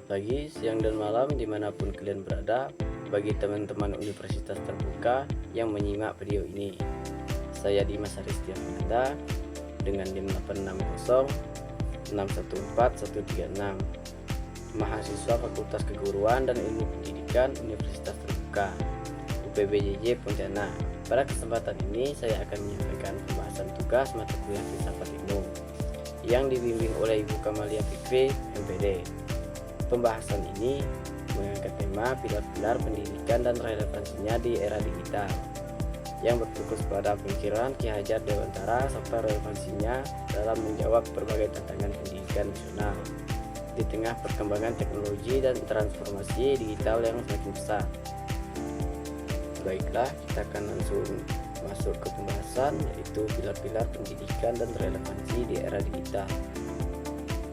pagi, siang, dan malam dimanapun kalian berada. Bagi teman-teman Universitas Terbuka yang menyimak video ini, saya Dimas Haristia Fernanda dengan NIM 860 614 136, mahasiswa Fakultas Keguruan dan Ilmu Pendidikan Universitas Terbuka UPBJJ Pontianak. Pada kesempatan ini saya akan menyampaikan pembahasan tugas mata kuliah Filsafat Ilmu yang dibimbing oleh Ibu Kamalia Fikri, MPD. Pembahasan ini mengangkat tema pilar-pilar pendidikan dan relevansinya di era digital yang berfokus pada pemikiran Ki Hajar Dewantara serta relevansinya dalam menjawab berbagai tantangan pendidikan nasional di tengah perkembangan teknologi dan transformasi digital yang semakin pesat. Baiklah, kita akan langsung masuk ke pembahasan, yaitu pilar-pilar pendidikan dan relevansi di era digital.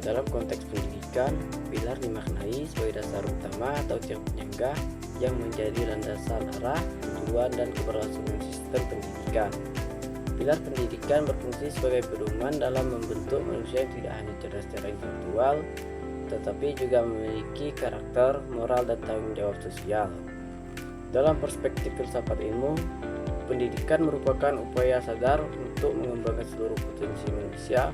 Dalam konteks pendidikan, pilar dimaknai sebagai dasar utama atau tiang penyangga yang menjadi landasan arah, tujuan, dan keberlangsungan sistem pendidikan. Pilar pendidikan berfungsi sebagai pedoman dalam membentuk manusia yang tidak hanya cerdas secara intelektual, tetapi juga memiliki karakter, moral, dan tanggung jawab sosial. Dalam perspektif filsafat ilmu, pendidikan merupakan upaya sadar untuk mengembangkan seluruh potensi manusia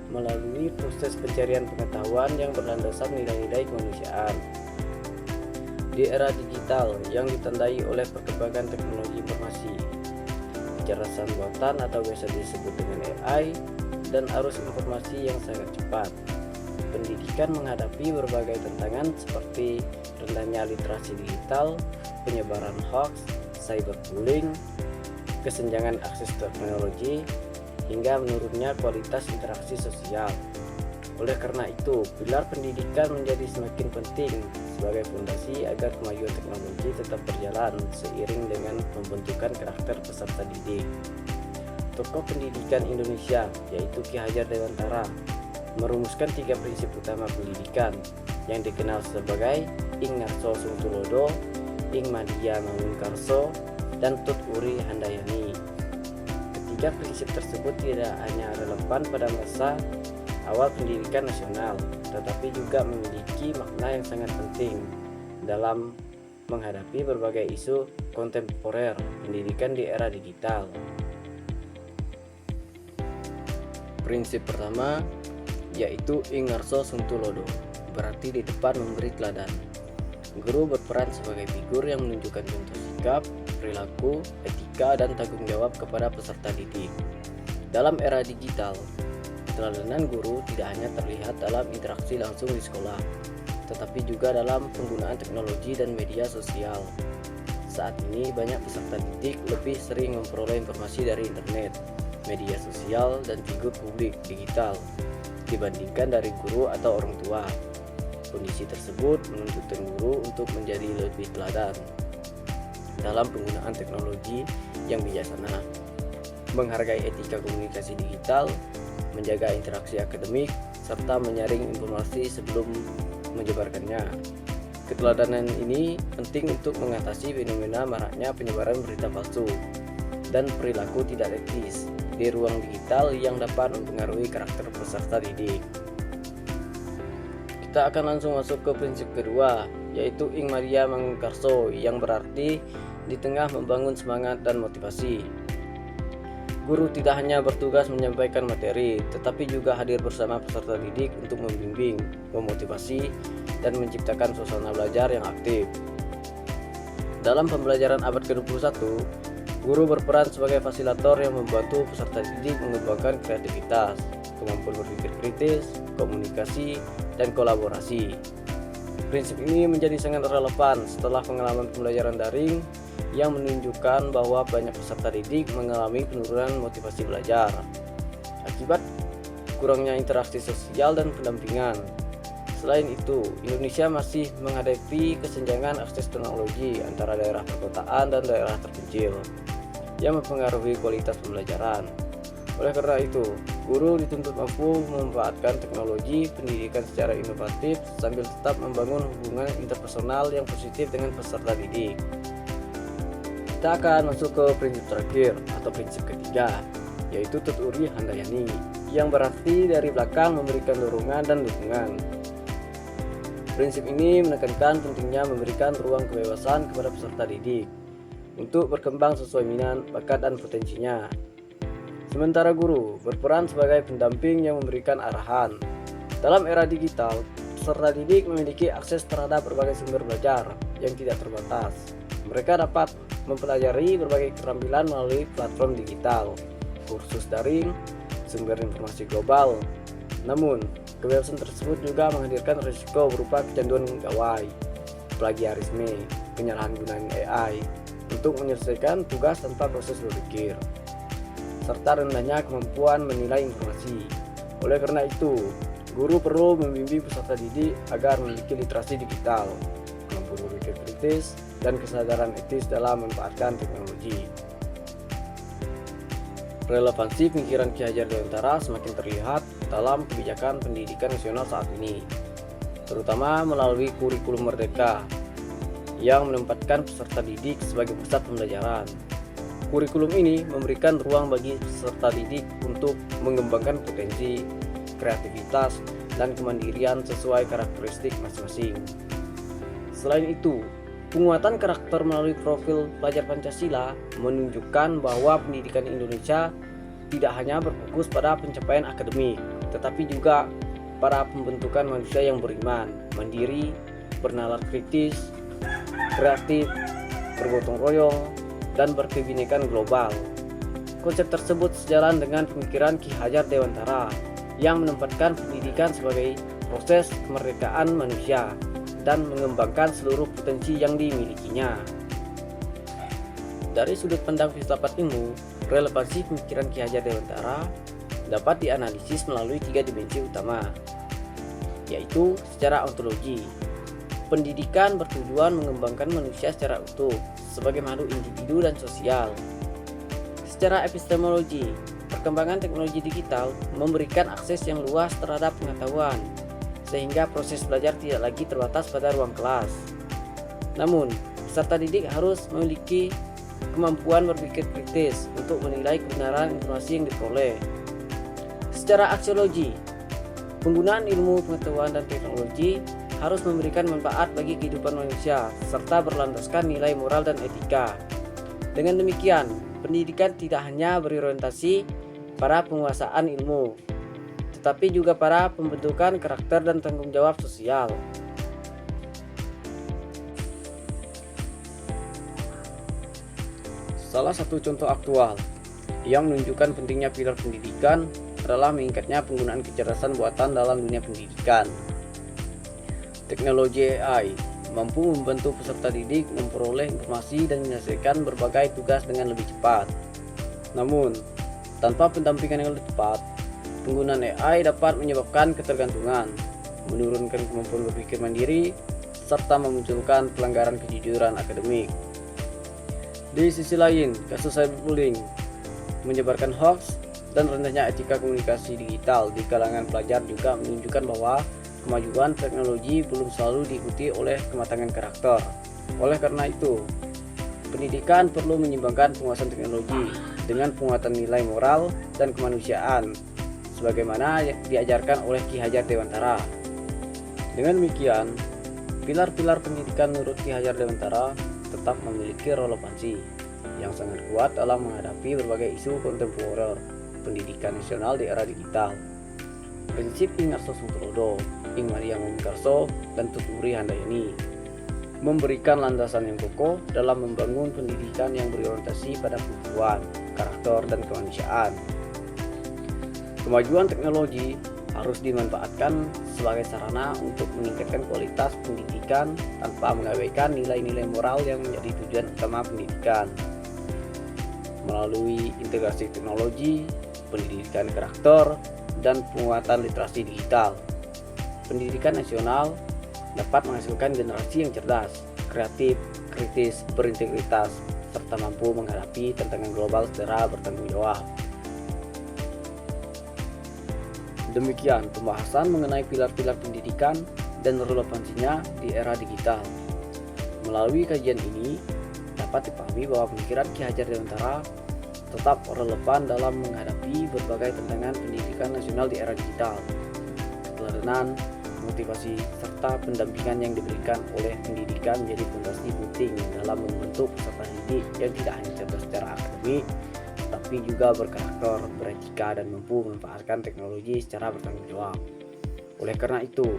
melalui proses pencarian pengetahuan yang berlandaskan nilai-nilai kemanusiaan. Di era digital yang ditandai oleh perkembangan teknologi informasi, kecerdasan buatan atau biasa disebut dengan AI, dan arus informasi yang sangat cepat, pendidikan menghadapi berbagai tantangan seperti rendahnya literasi digital, penyebaran hoax, cyberbullying, kesenjangan akses teknologi, hingga menurunnya kualitas interaksi sosial. Oleh karena itu, pilar pendidikan menjadi semakin penting sebagai fondasi agar kemajuan teknologi tetap berjalan seiring dengan pembentukan karakter peserta didik. Tokoh pendidikan Indonesia, yaitu Ki Hajar Dewantara, merumuskan 3 prinsip utama pendidikan yang dikenal sebagai Ing Ngarso Sungtulodo, Ing Madya Mangunkarso, dan Tut Uri Handayani. Tiga prinsip tersebut tidak hanya relevan pada masa awal pendidikan nasional, tetapi juga memiliki makna yang sangat penting dalam menghadapi berbagai isu kontemporer pendidikan di era digital. Prinsip pertama yaitu Ing Ngarso Sungtulodo, berarti di depan memberi teladan. Guru berperan sebagai figur yang menunjukkan contoh sikap, perilaku, etika, dan tanggung jawab kepada peserta didik. Dalam era digital, keteladanan guru tidak hanya terlihat dalam interaksi langsung di sekolah, tetapi juga dalam penggunaan teknologi dan media sosial. Saat ini banyak peserta didik lebih sering memperoleh informasi dari internet, media sosial, dan figur publik digital dibandingkan dari guru atau orang tua. Kondisi tersebut menuntut guru untuk menjadi lebih teladan dalam penggunaan teknologi yang bijaksana, menghargai etika komunikasi digital, menjaga interaksi akademik, serta menyaring informasi sebelum menyebarkannya. Keteladanan ini penting untuk mengatasi fenomena maraknya penyebaran berita palsu dan perilaku tidak etis di ruang digital yang dapat mempengaruhi karakter peserta didik. Kita akan langsung masuk ke prinsip kedua, yaitu Ing Madya Mangunkarso, yang berarti di tengah membangun semangat dan motivasi. Guru tidak hanya bertugas menyampaikan materi, tetapi juga hadir bersama peserta didik untuk membimbing, memotivasi, dan menciptakan suasana belajar yang aktif. Dalam pembelajaran abad ke-21, guru berperan sebagai fasilitator yang membantu peserta didik mengembangkan kreativitas, kemampuan berpikir kritis, komunikasi, dan kolaborasi. Prinsip ini menjadi sangat relevan setelah pengalaman pembelajaran daring yang menunjukkan bahwa banyak peserta didik mengalami penurunan motivasi belajar akibat kurangnya interaksi sosial dan pendampingan. Selain itu, Indonesia masih menghadapi kesenjangan akses teknologi antara daerah perkotaan dan daerah terpencil yang mempengaruhi kualitas pembelajaran. Oleh karena itu, guru dituntut mampu memanfaatkan teknologi pendidikan secara inovatif sambil tetap membangun hubungan interpersonal yang positif dengan peserta didik. Kita akan masuk ke prinsip terakhir atau prinsip ketiga, yaitu Tut Uri Handayani, yang berarti dari belakang memberikan dorongan dan dukungan. Prinsip ini menekankan pentingnya memberikan ruang kebebasan kepada peserta didik untuk berkembang sesuai minat, bakat, dan potensinya. Sementara guru berperan sebagai pendamping yang memberikan arahan. Dalam era digital, peserta didik memiliki akses terhadap berbagai sumber belajar yang tidak terbatas. Mereka dapat mempelajari berbagai keterampilan melalui platform digital, kursus daring, sumber informasi global. Namun, kebebasan tersebut juga menghadirkan risiko berupa kecanduan gawai, plagiarisme, penyalahgunaan AI untuk menyelesaikan tugas tanpa proses berpikir, serta rendahnya kemampuan menilai informasi. Oleh karena itu, guru perlu membimbing peserta didik agar memiliki literasi digital, kemampuan berpikir kritis, dan kesadaran etis dalam memanfaatkan teknologi. Relevansi pemikiran Ki Hajar Dewantara semakin terlihat dalam kebijakan pendidikan nasional saat ini, terutama melalui kurikulum merdeka yang menempatkan peserta didik sebagai pusat pembelajaran. Kurikulum ini memberikan ruang bagi peserta didik untuk mengembangkan potensi, kreativitas, dan kemandirian sesuai karakteristik masing-masing. Selain itu, penguatan karakter melalui profil pelajar Pancasila menunjukkan bahwa pendidikan Indonesia tidak hanya berfokus pada pencapaian akademik, tetapi juga pada pembentukan manusia yang beriman, mandiri, bernalar kritis, kreatif, bergotong royong, dan berkebinekaan global. Konsep tersebut sejalan dengan pemikiran Ki Hajar Dewantara yang menempatkan pendidikan sebagai proses kemerdekaan manusia dan mengembangkan seluruh potensi yang dimilikinya. Dari sudut pandang filsafat ilmu, relevansi pemikiran Ki Hajar Dewantara dapat dianalisis melalui 3 dimensi utama, yaitu secara ontologi. Pendidikan bertujuan mengembangkan manusia secara utuh sebagai makhluk individu dan sosial. Secara epistemologi, perkembangan teknologi digital memberikan akses yang luas terhadap pengetahuan, sehingga proses belajar tidak lagi terbatas pada ruang kelas. Namun, peserta didik harus memiliki kemampuan berpikir kritis untuk menilai kebenaran informasi yang diperoleh. Secara aksiologi, penggunaan ilmu pengetahuan dan teknologi harus memberikan manfaat bagi kehidupan manusia serta berlandaskan nilai moral dan etika. Dengan demikian, pendidikan tidak hanya berorientasi pada penguasaan ilmu, tetapi juga pada pembentukan karakter dan tanggung jawab sosial. Salah satu contoh aktual yang menunjukkan pentingnya pilar pendidikan adalah meningkatnya penggunaan kecerdasan buatan dalam dunia pendidikan. Teknologi AI mampu membantu peserta didik memperoleh informasi dan menyelesaikan berbagai tugas dengan lebih cepat. Namun, tanpa pendampingan yang lebih tepat, penggunaan AI dapat menyebabkan ketergantungan, menurunkan kemampuan berpikir mandiri, serta memunculkan pelanggaran kejujuran akademik. Di sisi lain, kasus cyberbullying, menyebarkan hoax, dan rendahnya etika komunikasi digital di kalangan pelajar juga menunjukkan bahwa kemajuan teknologi belum selalu diikuti oleh kematangan karakter. Oleh karena itu, pendidikan perlu menyimbangkan penguasaan teknologi dengan penguatan nilai moral dan kemanusiaan, sebagaimana yang diajarkan oleh Ki Hajar Dewantara. Dengan demikian, pilar-pilar pendidikan menurut Ki Hajar Dewantara tetap memiliki relevansi yang sangat kuat dalam menghadapi berbagai isu kontemporer pendidikan nasional di era digital. Prinsip Ing Arso Sungkrodo, Ing Maria Momikarso, dan Tuturi Handayani memberikan landasan yang kokoh dalam membangun pendidikan yang berorientasi pada pengetahuan, karakter, dan kemanusiaan. Kemajuan teknologi harus dimanfaatkan sebagai sarana untuk meningkatkan kualitas pendidikan tanpa mengabaikan nilai-nilai moral yang menjadi tujuan utama pendidikan. Melalui integrasi teknologi, pendidikan karakter, dan penguatan literasi digital, pendidikan nasional dapat menghasilkan generasi yang cerdas, kreatif, kritis, berintegritas, serta mampu menghadapi tantangan global secara bertanggung jawab. Demikian pembahasan mengenai pilar-pilar pendidikan dan relevansinya di era digital. Melalui kajian ini, dapat dipahami bahwa pemikiran Ki Hajar Dewantara tetap relevan dalam menghadapi berbagai tantangan pendidikan nasional di era digital. Keteladanan, motivasi, serta serta pendampingan yang diberikan oleh pendidikan menjadi fondasi penting dalam membentuk peserta didik yang tidak hanya cerdas secara akademik, tapi juga berkarakter, beretika, dan mampu memanfaatkan teknologi secara bertanggung jawab. Oleh karena itu,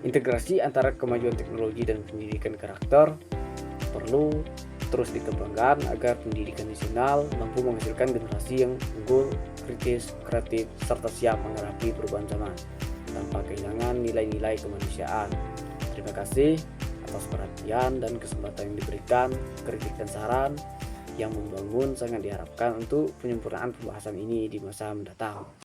integrasi antara kemajuan teknologi dan pendidikan karakter perlu terus dikembangkan agar pendidikan nasional mampu menghasilkan generasi yang unggul, kritis, kreatif, serta siap menghadapi perubahan zaman tanpa kehilangan nilai-nilai kemanusiaan. Terima kasih atas perhatian dan kesempatan yang diberikan. Kritik dan saran yang membangun sangat diharapkan untuk penyempurnaan pembahasan ini di masa mendatang.